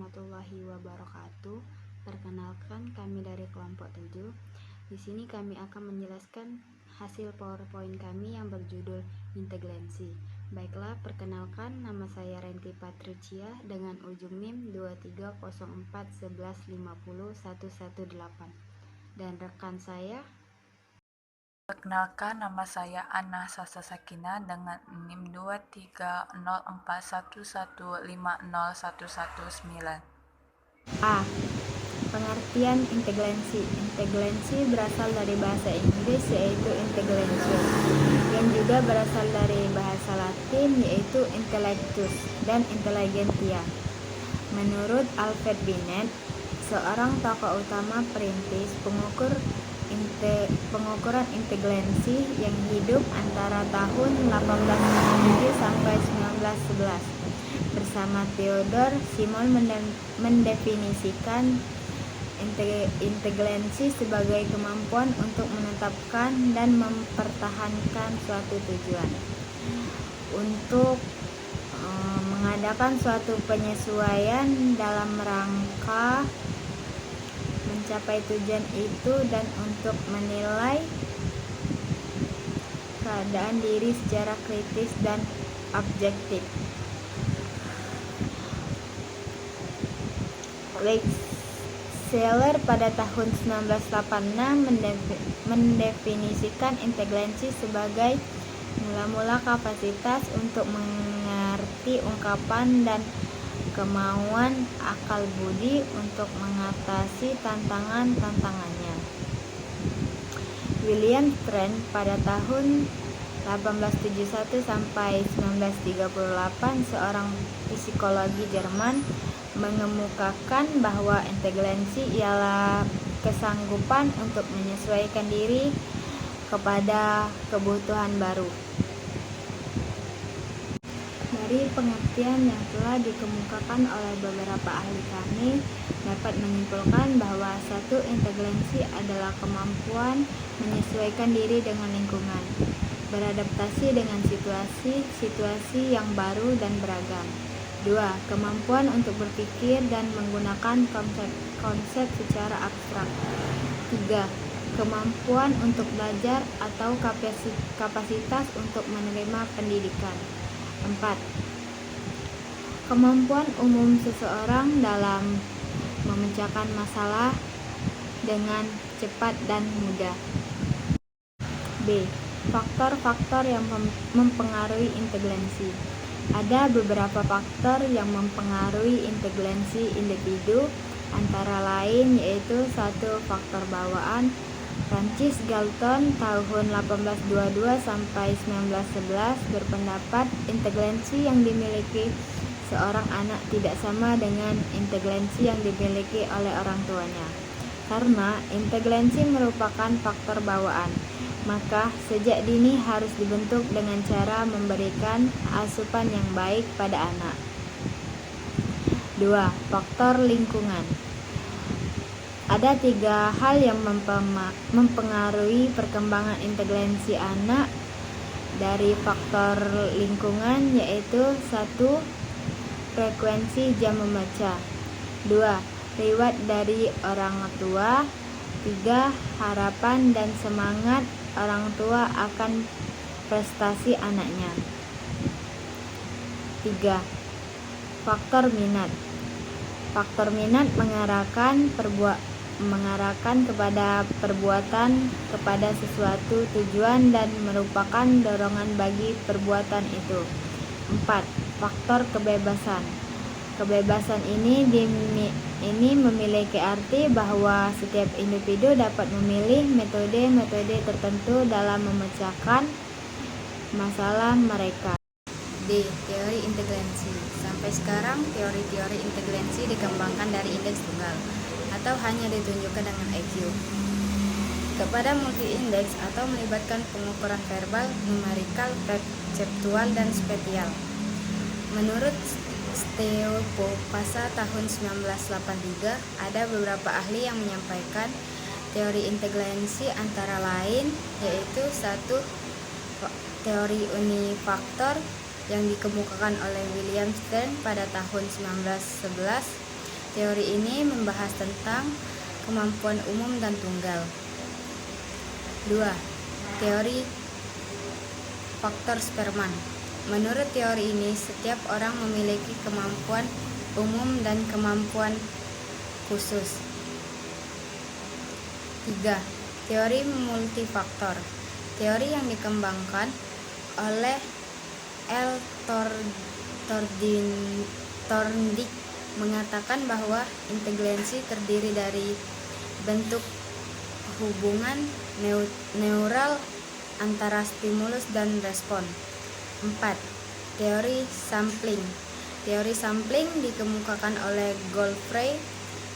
warahmatullahi wabarakatuh. Perkenalkan, kami dari kelompok 7. Di sini kami akan menjelaskan hasil PowerPoint kami yang berjudul integransi. Baiklah, perkenalkan, nama saya Renti Patricia dengan ujung NIM 230411501118 dan rekan saya. Perkenalkan, nama saya Anna Sasa Sakina dengan NIM 230411501119. A. Pengertian integransi. Integransi berasal dari bahasa Inggris yaitu intellectual, yang juga berasal dari bahasa Latin yaitu intellectus dan intelligentsia. Menurut Alfred Binet, seorang tokoh utama perintis pengukuran integransi yang hidup antara tahun 1857 sampai 1911. Bersama Theodore Simon mendefinisikan integransi sebagai kemampuan untuk menetapkan dan mempertahankan suatu tujuan. Untuk mengadakan suatu penyesuaian dalam rangka mencapai tujuan itu dan untuk menilai keadaan diri secara kritis dan objektif. Seller pada tahun 1986 mendefinisikan integransi sebagai mula-mula kapasitas untuk mengerti ungkapan dan kemauan akal budi untuk mengatasi tantangannya. William Strand pada tahun 1871 sampai 1938, seorang psikologi Jerman, mengemukakan bahwa integransi ialah kesanggupan untuk menyesuaikan diri kepada kebutuhan baru. Dari pengertian yang telah dikemukakan oleh beberapa ahli kami dapat menyimpulkan bahwa satu integransi adalah kemampuan menyesuaikan diri dengan lingkungan, beradaptasi dengan situasi yang baru dan beragam. 2. Kemampuan untuk berpikir dan menggunakan konsep secara abstrak. 3. Kemampuan untuk belajar atau kapasitas untuk menerima pendidikan. 4. Kemampuan umum seseorang dalam memecahkan masalah dengan cepat dan mudah. B. Faktor-faktor yang mempengaruhi integransi. Ada beberapa faktor yang mempengaruhi integransi individu, antara lain yaitu 1. Faktor bawaan. Francis Galton tahun 1822 sampai 1911 berpendapat integransi yang dimiliki seorang anak tidak sama dengan integransi yang dimiliki oleh orang tuanya. Karena integransi merupakan faktor bawaan, maka sejak dini harus dibentuk dengan cara memberikan asupan yang baik pada anak. 2. Faktor lingkungan. Ada 3 hal yang mempengaruhi perkembangan integransi anak dari faktor lingkungan, yaitu 1. Frekuensi jam membaca. 2. Riwayat dari orang tua. 3. Harapan dan semangat orang tua akan prestasi anaknya. 3. Faktor minat. Faktor minat mengarahkan kepada perbuatan, kepada sesuatu tujuan dan merupakan dorongan bagi perbuatan itu. 4. Faktor kebebasan. Kebebasan ini memiliki arti bahwa setiap individu dapat memilih metode-metode tertentu dalam memecahkan masalah mereka. D. Teori integransi. Sampai sekarang, teori-teori integransi dikembangkan dari indeks tunggal atau hanya ditunjukkan dengan IQ kepada multi-indeks atau melibatkan pengukuran verbal, numerikal, perseptual, dan spatial. Menurut Steopo Pasa tahun 1983, ada beberapa ahli yang menyampaikan teori integransi antara lain yaitu 1. Teori unifaktor yang dikemukakan oleh William Stern pada tahun 1911. Teori ini membahas tentang kemampuan umum dan tunggal. 2. Teori faktor Spearman. Menurut teori ini, setiap orang memiliki kemampuan umum dan kemampuan khusus. 3. Teori multifaktor. Teori yang dikembangkan oleh L. Thorndike mengatakan bahwa inteligensi terdiri dari bentuk hubungan neural antara stimulus dan respon. 4. Teori sampling. Teori sampling dikemukakan oleh Godfrey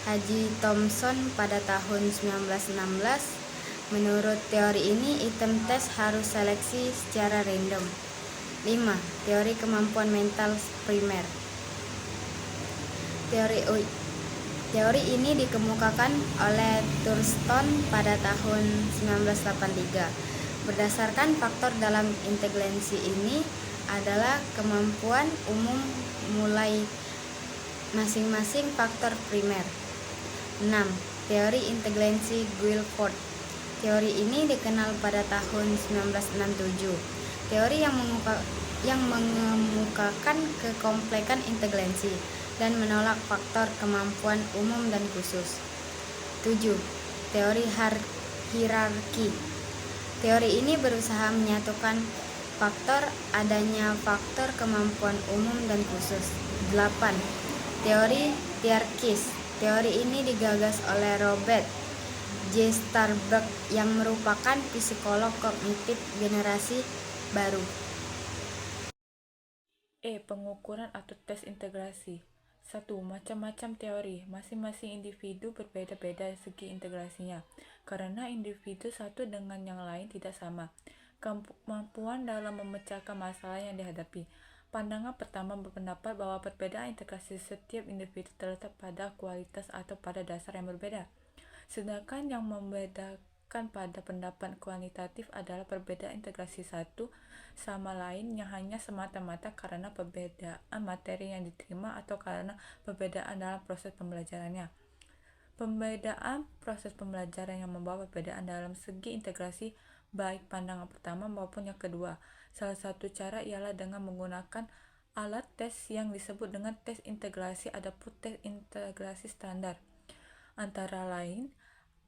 Haji Thompson pada tahun 1916. Menurut teori ini, item tes harus seleksi secara random. 5. Teori kemampuan mental primer. Teori ini dikemukakan oleh Thurston pada tahun 1983. Berdasarkan faktor dalam inteligensi ini adalah kemampuan umum mulai masing-masing faktor primer. 6. Teori inteligensi Guilford. Teori ini dikenal pada tahun 1967. Teori yang mengemukakan kekomplekan inteligensi dan menolak faktor kemampuan umum dan khusus. 7. Teori hierarki. Teori ini berusaha menyatukan adanya faktor kemampuan umum dan khusus. 8. Teori hierarkis. Teori ini digagas oleh Robert J. Sternberg yang merupakan psikolog kognitif generasi baru. Pengukuran atau tes integrasi. 1. Macam-macam teori. Masing-masing individu berbeda-beda segi integrasinya, karena individu satu dengan yang lain tidak sama. Kemampuan dalam memecahkan masalah yang dihadapi. Pandangan pertama berpendapat bahwa perbedaan integrasi setiap individu terletak pada kualitas atau pada dasar yang berbeda. Sedangkan yang membedakan pada pendapat kuantitatif adalah perbedaan integrasi satu sama lain yang hanya semata-mata karena perbedaan materi yang diterima atau karena perbedaan dalam proses pembelajarannya. Pembedaan proses pembelajaran yang membawa perbedaan dalam segi integrasi baik pandangan pertama maupun yang kedua. Salah satu cara ialah dengan menggunakan alat tes yang disebut dengan tes integrasi ataupun tes integrasi standar. Antara lain,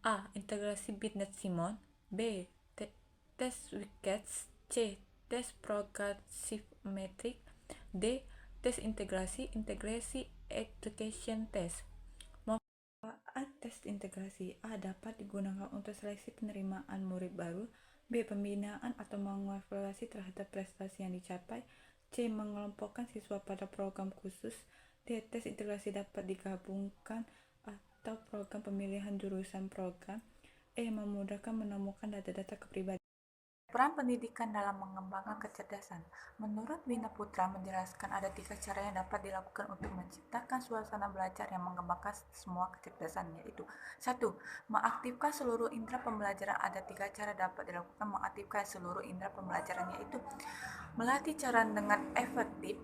A. Integrasi Binet-Simon, B. Tes Wickets, C. Tes Progressive-Metric, D. Tes integrasi Education Test. Manfaat tes integrasi. A. Dapat digunakan untuk seleksi penerimaan murid baru. B. Pembinaan atau mengevaluasi terhadap prestasi yang dicapai. C. Mengelompokkan siswa pada program khusus. D. Tes integrasi dapat digabungkan atau program pemilihan jurusan program. E. Memudahkan menemukan data-data kepribadian. Peran pendidikan dalam mengembangkan kecerdasan. Menurut Wina Putra menjelaskan ada 3 cara yang dapat dilakukan untuk menciptakan suasana belajar yang mengembangkan semua kecerdasan, yaitu 1. Mengaktifkan seluruh indera pembelajaran. Ada 3 cara dapat dilakukan mengaktifkan seluruh indera pembelajaran, yaitu melatih cara dengan efektif,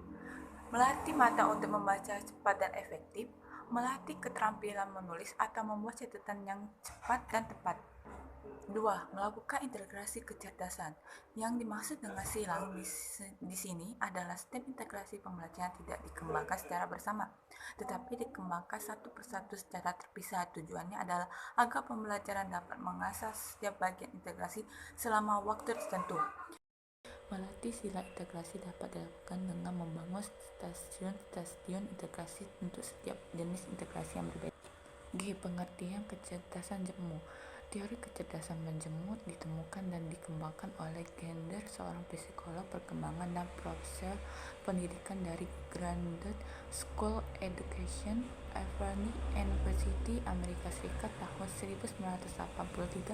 melatih mata untuk membaca cepat dan efektif, melatih keterampilan menulis atau membuat catatan yang cepat dan tepat. 2. Melakukan integrasi kecerdasan. Yang dimaksud dengan silang di sini adalah step integrasi pembelajaran tidak dikembangkan secara bersama, tetapi dikembangkan satu persatu secara terpisah. Tujuannya adalah agar pembelajaran dapat mengasah setiap bagian integrasi selama waktu tertentu. Melatih sila integrasi dapat dilakukan dengan membangun stasiun integrasi untuk setiap jenis integrasi yang berbeda. G. Pengertian kecerdasan jemu. Teori kecerdasan menjemur ditemukan dan dikembangkan oleh Gender, seorang psikolog perkembangan dan profesor pendidikan dari Graduate School Education, Evany University, Amerika Serikat tahun 1983,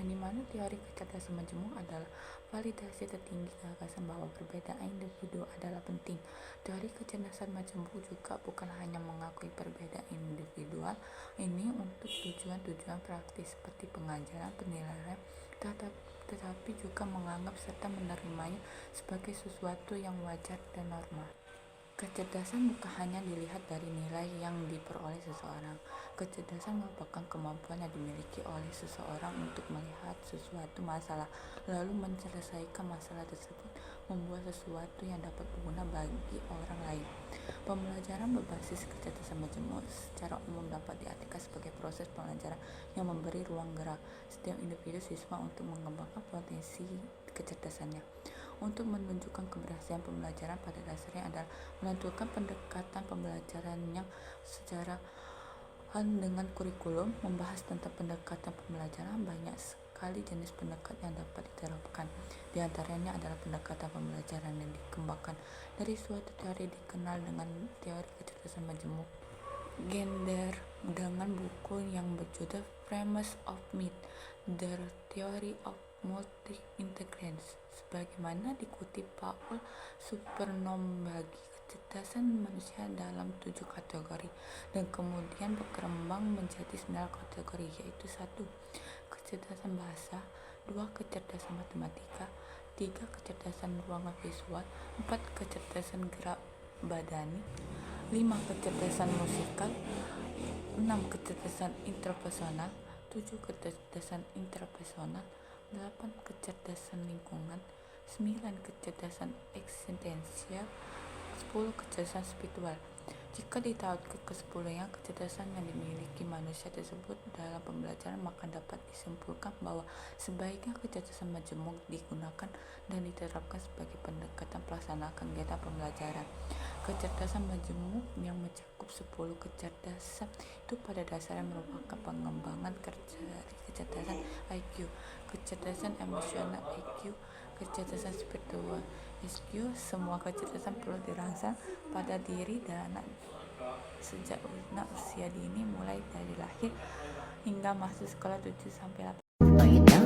yang dimana teori kecerdasan menjemur adalah validasi tertinggi gagasan bahwa perbedaan individu adalah penting. Teori kecerdasan menjemur juga bukan hanya mengakui perbedaan individual ini untuk tujuan-tujuan praktis seperti pengajaran, penilaian, tetapi juga menganggap serta menerimanya sebagai sesuatu yang wajar dan normal. Kecerdasan bukan hanya dilihat dari nilai yang diperoleh seseorang. Kecerdasan merupakan kemampuan yang dimiliki oleh seseorang untuk melihat sesuatu masalah, lalu menyelesaikan masalah tersebut, membuat sesuatu yang dapat berguna bagi orang lain. Pembelajaran berbasis kecerdasan majemuk secara umum dapat diartikan sebagai proses pembelajaran yang memberi ruang gerak setiap individu siswa untuk mengembangkan potensi kecerdasannya. Untuk menunjukkan keberhasilan pembelajaran pada dasarnya adalah menentukan pendekatan pembelajaran yang secara dengan kurikulum. Membahas tentang pendekatan pembelajaran, banyak sekali jenis pendekatan yang dapat diterapkan. Di antaranya adalah pendekatan pembelajaran yang dikembangkan dari suatu teori dikenal dengan teori kecerdasan majemuk gender dengan buku yang berjudul Premise of Myth, The Theory of Multi-Intelligence. Sebagaimana dikutip Paul Supernom, bagi kecerdasan manusia dalam 7 kategori dan kemudian berkembang menjadi 9 kategori, yaitu 1. Kecerdasan bahasa, 2. Kecerdasan matematika, 3. Kecerdasan ruangan visual, 4. Kecerdasan gerak badani, 5. Kecerdasan musikal, 6. Kecerdasan interpersonal, 7. Kecerdasan interpersonal, 8. Kecerdasan lingkungan, 9. Kecerdasan eksistensial, 10. Kecerdasan spiritual. Jika ditaut ke ke-10 kecerdasan yang dimiliki manusia tersebut dalam pembelajaran, maka dapat disimpulkan bahwa sebaiknya kecerdasan majemuk digunakan dan diterapkan sebagai pendekatan pelaksanaan kegiatan pembelajaran. Kecerdasan majemuk yang mencakup 10 kecerdasan itu pada dasarnya merupakan pengembangan kecerdasan IQ, kecerdasan emosional IQ, kecerdasan spiritual IQ. Semua kecerdasan perlu dirangsang pada diri dan anak sejak usia dini, mulai dari lahir hingga masuk sekolah 7-8.